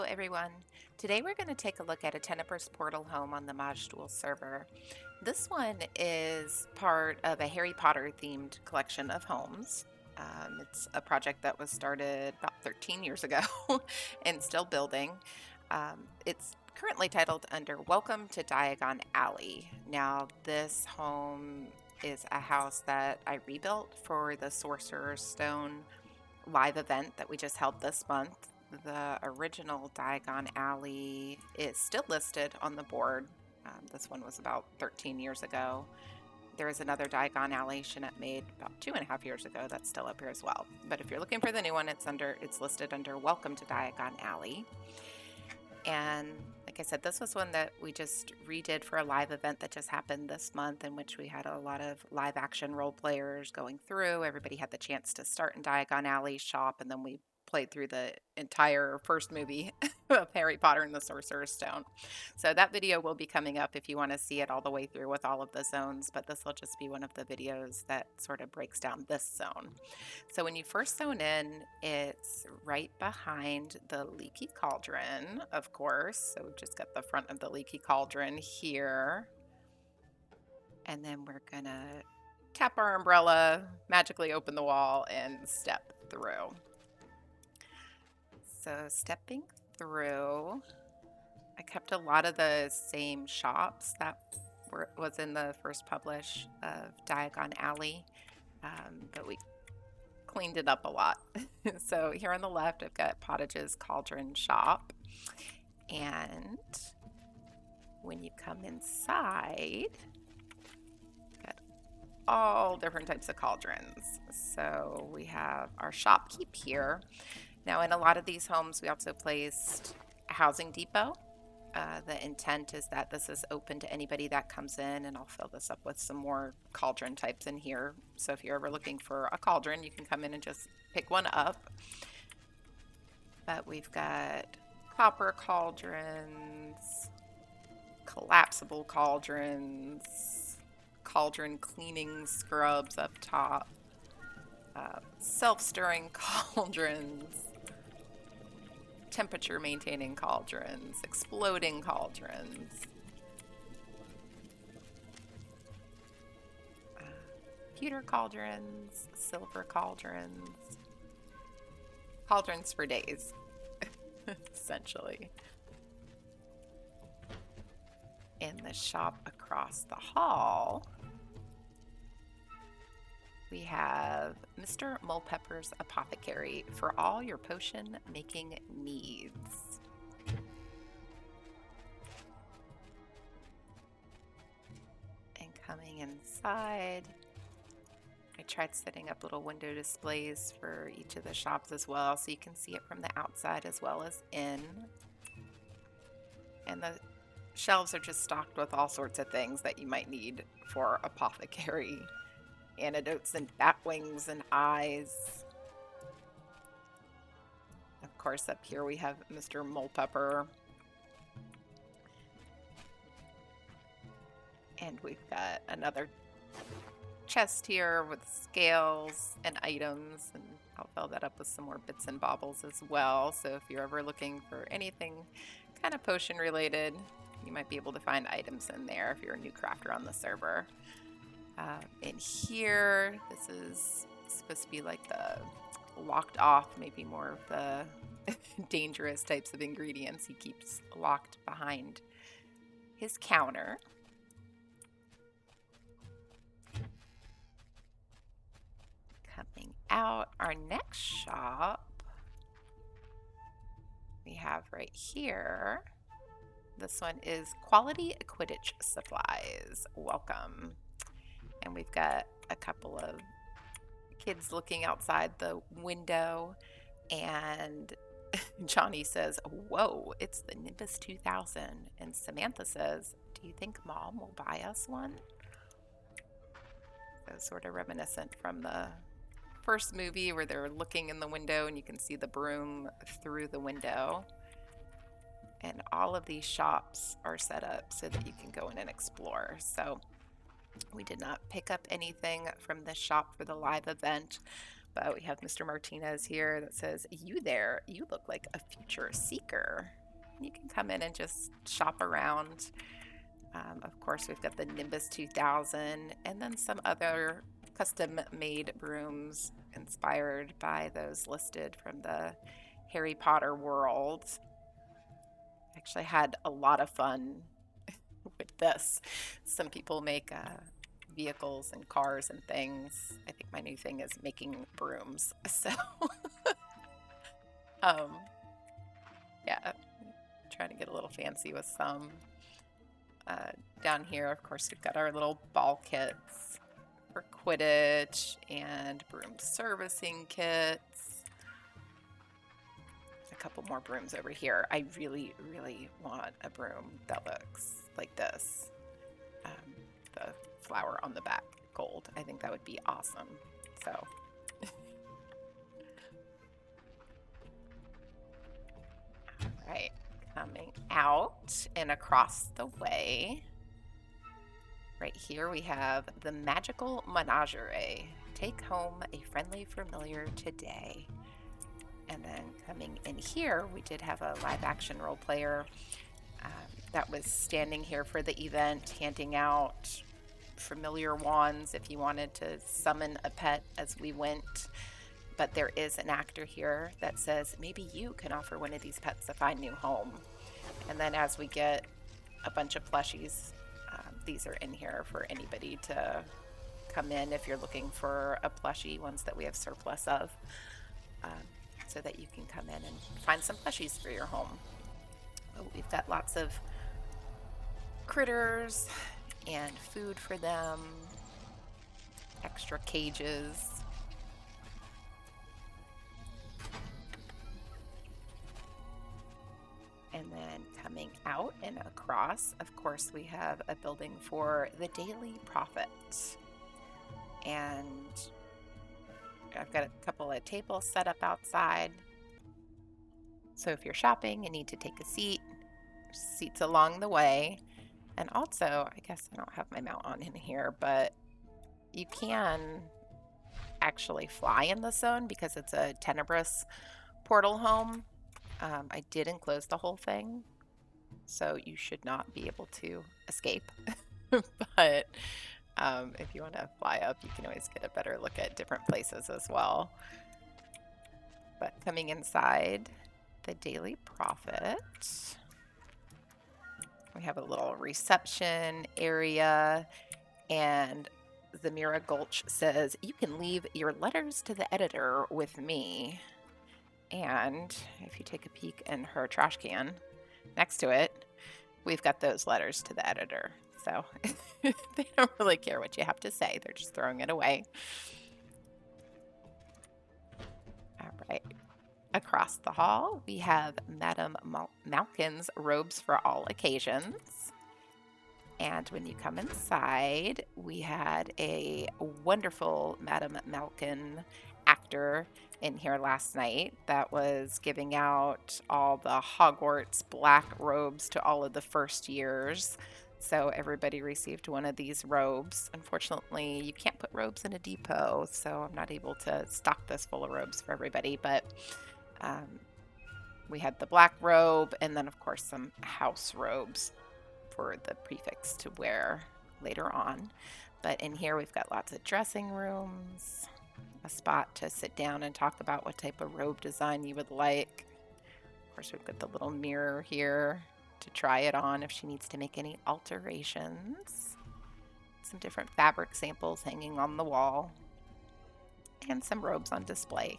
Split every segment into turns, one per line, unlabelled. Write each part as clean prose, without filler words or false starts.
everyone. Today we're going to take a look at a Tenebrous portal home on the Maj'Dul server. This one is part of a Harry Potter themed collection of homes. It's a project that was started about 13 years ago and still building. It's currently titled under Welcome to Diagon Alley. Now, this home is a house that I rebuilt for the Sorcerer's Stone live event that we just held this month. The original Diagon Alley is still listed on the board. This one was about 13 years ago. There is another Diagon Alley Jeanette made about 2.5 years ago that's still up here as well. But if you're looking for the new one, it's listed under Welcome to Diagon Alley. And like I said, this was one that we just redid for a live event that just happened this month, in which we had a lot of live action role players going through. Everybody had the chance to start in Diagon Alley shop, and then we played through the entire first movie of Harry Potter and the Sorcerer's Stone. So that video will be coming up if you want to see it all the way through with all of the zones, but this will just be one of the videos that sort of breaks down this zone. So when you first zone in, it's right behind the Leaky Cauldron, of course. So we've just got the front of the Leaky Cauldron here. And then we're gonna tap our umbrella, magically open the wall, and step through. So stepping through, I kept a lot of the same shops that was in the first publish of Diagon Alley, but we cleaned it up a lot. So here on the left, I've got Pottage's Cauldron Shop. And when you come inside, got all different types of cauldrons. So we have our shopkeep here. Now, in a lot of these homes, we also placed a housing depot. The intent is that this is open to anybody that comes in, and I'll fill this up with some more cauldron types in here. So if you're ever looking for a cauldron, you can come in and just pick one up. But we've got copper cauldrons, collapsible cauldrons, cauldron cleaning scrubs up top, self-stirring cauldrons, temperature maintaining cauldrons, exploding cauldrons, pewter cauldrons, silver cauldrons, cauldrons for days, essentially. In the shop across the hall, we have Mr. Mulpepper's Apothecary for all your potion making needs. And coming inside, I tried setting up little window displays for each of the shops as well, so you can see it from the outside as well as in. And the shelves are just stocked with all sorts of things that you might need for apothecary. Antidotes and bat wings and eyes. Of course, up here we have Mr. Mulpepper. And we've got another chest here with scales and items, and I'll fill that up with some more bits and baubles as well. So if you're ever looking for anything kind of potion related, you might be able to find items in there if you're a new crafter on the server. In here, this is supposed to be like the locked off, maybe more of the dangerous types of ingredients he keeps locked behind his counter. Coming out, our next shop we have right here. This one is Quality Quidditch Supplies. Welcome. And we've got a couple of kids looking outside the window, and Johnny says, "Whoa, it's the Nimbus 2000." And Samantha says, "Do you think Mom will buy us one?" So sort of reminiscent from the first movie where they're looking in the window and you can see the broom through the window. And all of these shops are set up so that you can go in and explore. So we did not pick up anything from this shop for the live event, But we have Mr. Martinez here that says, "You there, you look like a future seeker." You can come in and just shop around. Of course, we've got the Nimbus 2000 and then some other custom-made brooms inspired by those listed from the Harry Potter world. Actually had a lot of fun with this. Some people make vehicles and cars and things. I think my new thing is making brooms. So, yeah, trying to get a little fancy with some. Down here, of course, we've got our little ball kits for Quidditch and broom servicing kits. A couple more brooms over here. I really, really want a broom that looks like this. The flower on the back, gold. I think that would be awesome. So, all right, coming out and across the way. Right here we have the Magical Menagerie. Take home a friendly familiar today. And then coming in here, we did have a live action role player that was standing here for the event, handing out familiar wands if you wanted to summon a pet as we went. But there is an actor here that says maybe you can offer one of these pets a fine new home. And then as we get a bunch of plushies, these are in here for anybody to come in if you're looking for a plushie, ones that we have surplus of, so that you can come in and find some plushies for your home. Oh, we've got lots of critters and food for them, extra cages. And then coming out and across, of course, we have a building for the Daily Prophet. And I've got a couple of tables set up outside. So if you're shopping and need to take a seat, there's seats along the way. And also, I guess I don't have my mount on in here, but you can actually fly in the zone because it's a Tenebrous portal home. I did enclose the whole thing, so you should not be able to escape. But if you want to fly up, you can always get a better look at different places as well. But coming inside the Daily Prophet, we have a little reception area, and Zamira Gulch says, "You can leave your letters to the editor with me." And if you take a peek in her trash can next to it, we've got those letters to the editor. So they don't really care what you have to say. They're just throwing it away. All right. Across the hall, we have Madame Malkin's robes for all occasions. And when you come inside, we had a wonderful Madame Malkin actor in here last night that was giving out all the Hogwarts black robes to all of the first years. So everybody received one of these robes. Unfortunately, you can't put robes in a depot, so I'm not able to stock this full of robes for everybody. But we had the black robe and then, of course, some house robes for the prefects to wear later on. But in here, we've got lots of dressing rooms, a spot to sit down and talk about what type of robe design you would like. Of course, we've got the little mirror here to try it on if she needs to make any alterations. Some different fabric samples hanging on the wall, and some robes on display.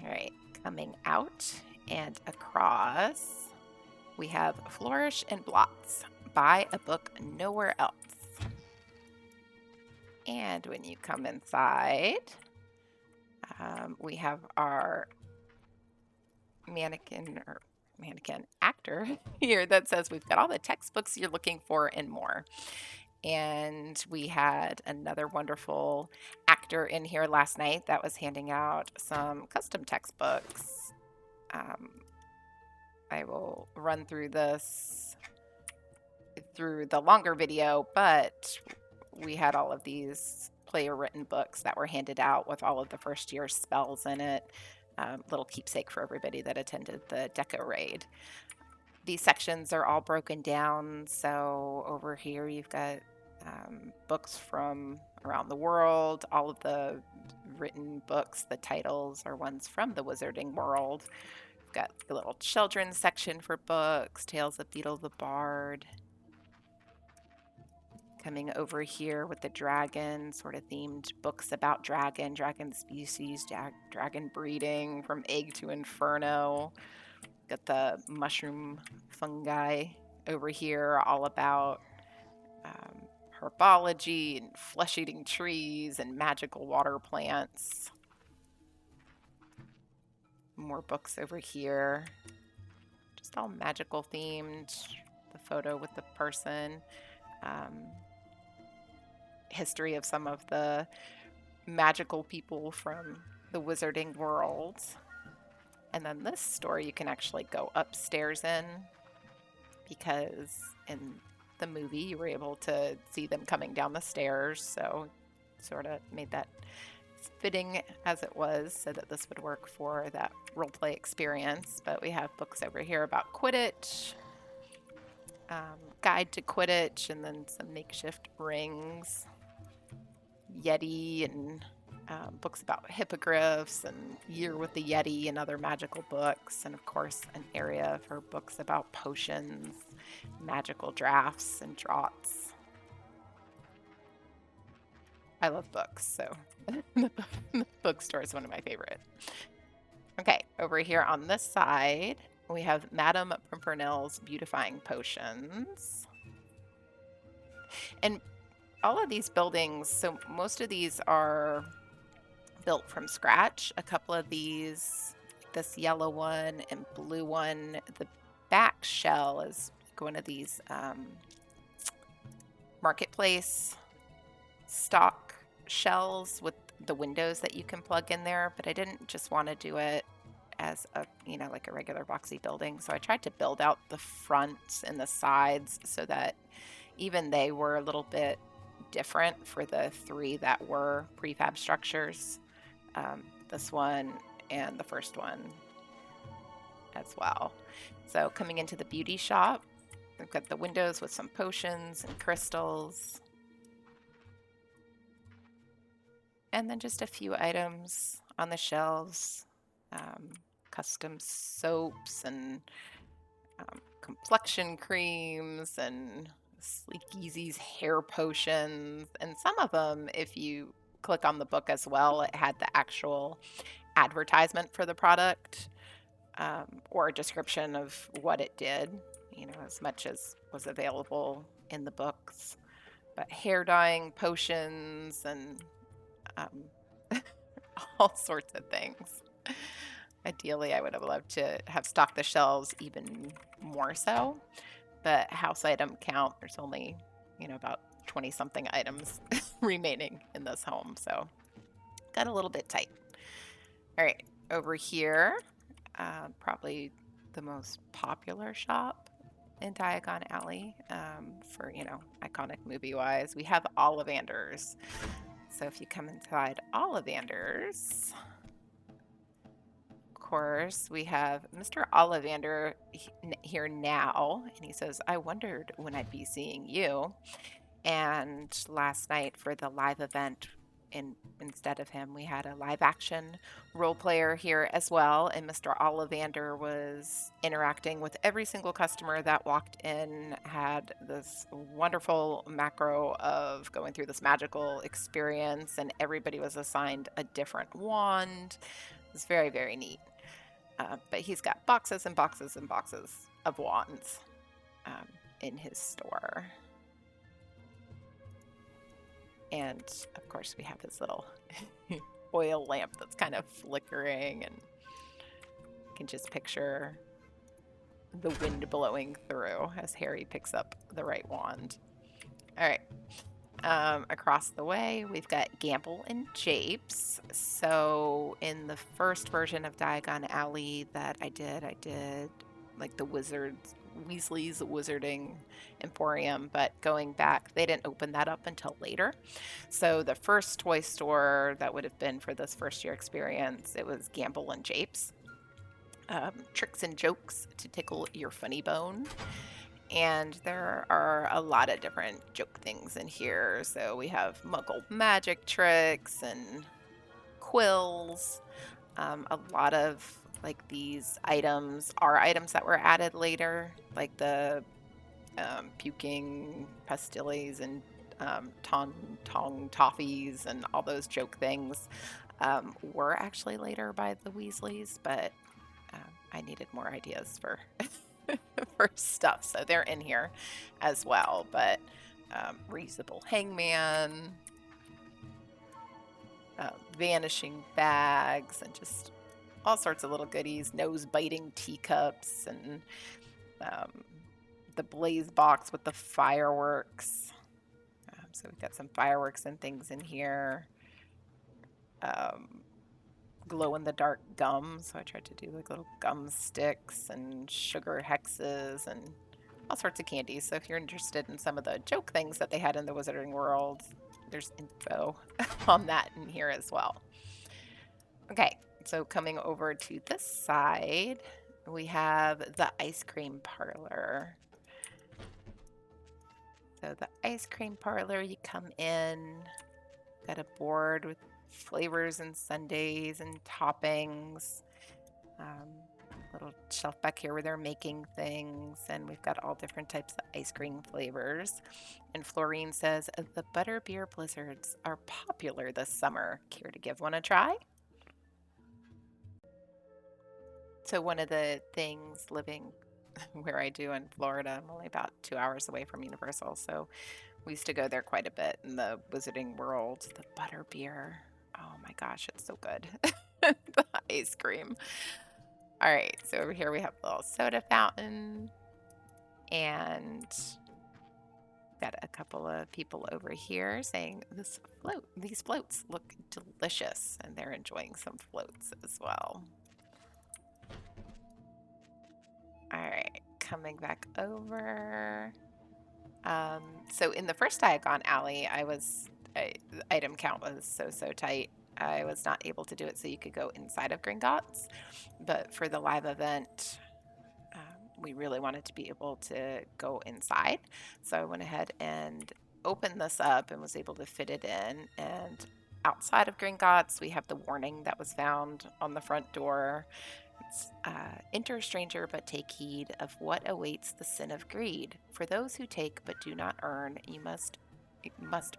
All right, coming out and across, we have Flourish and Blots. Buy a book nowhere else. And when you come inside, we have our mannequin actor here that says we've got all the textbooks you're looking for and more. And we had another wonderful actor in here last night that was handing out some custom textbooks. I will run through this through the longer video, but we had all of these player written books that were handed out with all of the first year spells in it. Little keepsake for everybody that attended the Deco Raid. These sections are all broken down. So over here you've got books from around the world. All of the written books, the titles are ones from the wizarding world. We've got the little children's section for books, Tales of Beetle the Bard. Coming over here with the dragon, sort of themed books about dragon species, dragon breeding from egg to inferno. Got the mushroom fungi over here, all about herbology and flesh-eating trees and magical water plants. More books over here, just all magical themed. The photo with the person. History of some of the magical people from the wizarding world. And then this store you can actually go upstairs in, because in the movie you were able to see them coming down the stairs, so sort of made that fitting as it was so that this would work for that roleplay experience. But we have books over here about Quidditch, guide to Quidditch, and then some makeshift rings, Yeti, and books about hippogriffs and Year with the Yeti and other magical books, and of course an area for books about potions, magical drafts, and draughts. I love books, so the bookstore is one of my favorite. Okay, over here on this side we have Madame Pimpernel's Beautifying Potions. And all of these buildings, so most of these are built from scratch. A couple of these, this yellow one and blue one, the back shell is one of these marketplace stock shells with the windows that you can plug in there, but I didn't just want to do it as a, like a regular boxy building. So I tried to build out the fronts and the sides so that even they were a little bit different for the three that were prefab structures. This one and the first one as well. So coming into the beauty shop, we've got the windows with some potions and crystals. And then just a few items on the shelves, custom soaps and complexion creams and Sleek Easy's hair potions. And some of them, if you click on the book as well, it had the actual advertisement for the product, or a description of what it did, as much as was available in the books. But hair dyeing potions and all sorts of things. Ideally, I would have loved to have stocked the shelves even more so, but house item count, there's only, about 20 something items remaining in this home, so got a little bit tight. All right, over here, probably the most popular shop in Diagon Alley, for, iconic movie-wise, we have Ollivanders. So if you come inside Ollivanders, of course, we have Mr. Ollivander here now, and he says, I wondered when I'd be seeing you. And last night for the live event, instead of him, we had a live action role player here as well, and Mr. Ollivander was interacting with every single customer that walked in, had this wonderful macro of going through this magical experience, and everybody was assigned a different wand. It was very, very neat. But he's got boxes and boxes and boxes of wands in his store. And of course we have his little oil lamp that's kind of flickering, and you can just picture the wind blowing through as Harry picks up the right wand. All right. Across the way, we've got Gamble and Japes. So in the first version of Diagon Alley that I did like the Weasley's Wizarding Emporium, but going back, they didn't open that up until later. So the first toy store that would have been for this first year experience, it was Gamble and Japes. Tricks and jokes to tickle your funny bone. And there are a lot of different joke things in here. So we have Muggle magic tricks and quills. A lot of like these items are items that were added later, like the puking pastilles and tong toffees and all those joke things were actually later by the Weasleys, but I needed more ideas for for stuff, so they're in here as well. But reusable hangman, vanishing bags, and just all sorts of little goodies, nose biting teacups, and the blaze box with the fireworks. So we've got some fireworks and things in here. Glow in the dark gum. So I tried to do like little gum sticks and sugar hexes and all sorts of candies. So if you're interested in some of the joke things that they had in the Wizarding World, there's info on that in here as well. Okay, so coming over to this side, we have the ice cream parlor. So the ice cream parlor, you come in, got a board with flavors and sundaes and toppings. Little shelf back here where they're making things, and we've got all different types of ice cream flavors. And Florine says the butterbeer blizzards are popular this summer. Care to give one a try? So one of the things living where I do in Florida, I'm only about 2 hours away from Universal, so we used to go there quite a bit in the Wizarding World. The butterbeer, oh my gosh, it's so good. The ice cream. All right, so over here we have a little soda fountain, and got a couple of people over here saying these floats look delicious, and they're enjoying some floats as well. All right, coming back over. So in the first Diagon alley, the item count was so tight. I was not able to do it so you could go inside of Gringotts, but for the live event, we really wanted to be able to go inside. So I went ahead and opened this up and was able to fit it in. And outside of Gringotts, we have the warning that was found on the front door. It's, enter stranger, but take heed of what awaits the sin of greed. For those who take but do not earn, you must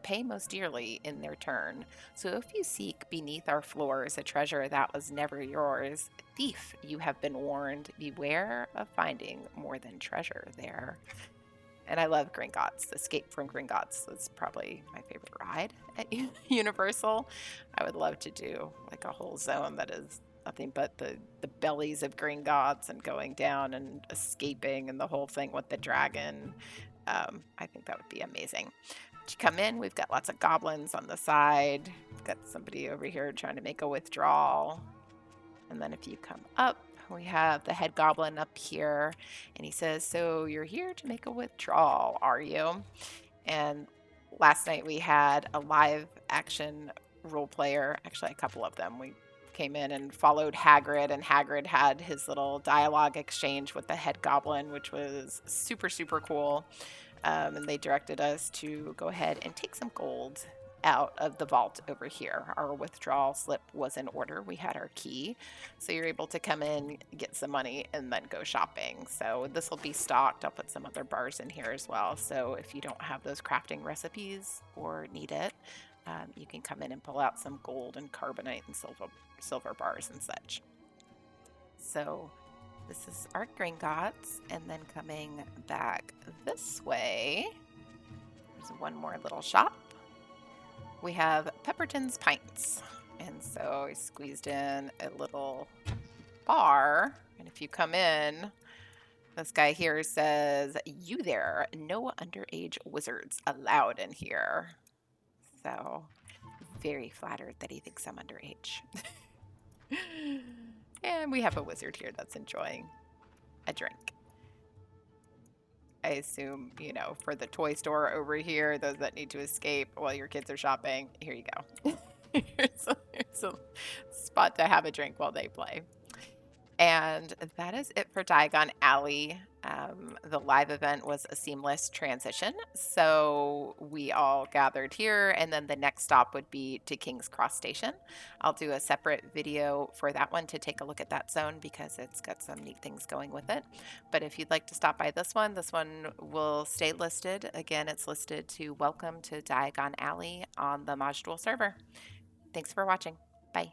pay most dearly in their turn. So if you seek beneath our floors a treasure that was never yours, thief, you have been warned, beware of finding more than treasure there. And I love Gringotts. Escape from Gringotts is probably my favorite ride at Universal. I would love to do like a whole zone that is nothing but the bellies of Gringotts and going down and escaping and the whole thing with the dragon. I think that would be amazing. You come in, we've got lots of goblins on the side. We've got somebody over here trying to make a withdrawal. And then if you come up, we have the head goblin up here, and he says, so you're here to make a withdrawal, are you? And last night we had a live action role player, actually a couple of them. We came in and followed Hagrid, and Hagrid had his little dialogue exchange with the head goblin, which was super, super cool. And they directed us to go ahead and take some gold out of the vault over here. Our withdrawal slip was in order. We had our key. So you're able to come in, get some money, and then go shopping. So this will be stocked. I'll put some other bars in here as well. So if you don't have those crafting recipes or need it, you can come in and pull out some gold and carbonite and silver bars and such. So this is our Gringotts, and then coming back this way, there's one more little shop. We have Pepperton's Pints, and so I squeezed in a little bar, and if you come in, this guy here says, you there, no underage wizards allowed in here. So very flattered that he thinks I'm underage. And we have a wizard here that's enjoying a drink. I assume, you know, for the toy store over here, those that need to escape while your kids are shopping, here you go. Here's a spot to have a drink while they play. And that is it for Diagon Alley. The live event was a seamless transition. So we all gathered here, and then the next stop would be to King's Cross Station. I'll do a separate video for that one to take a look at that zone because it's got some neat things going with it. But if you'd like to stop by this one will stay listed. Again, it's listed to Welcome to Diagon Alley on the Maj'Dul server. Thanks for watching. Bye.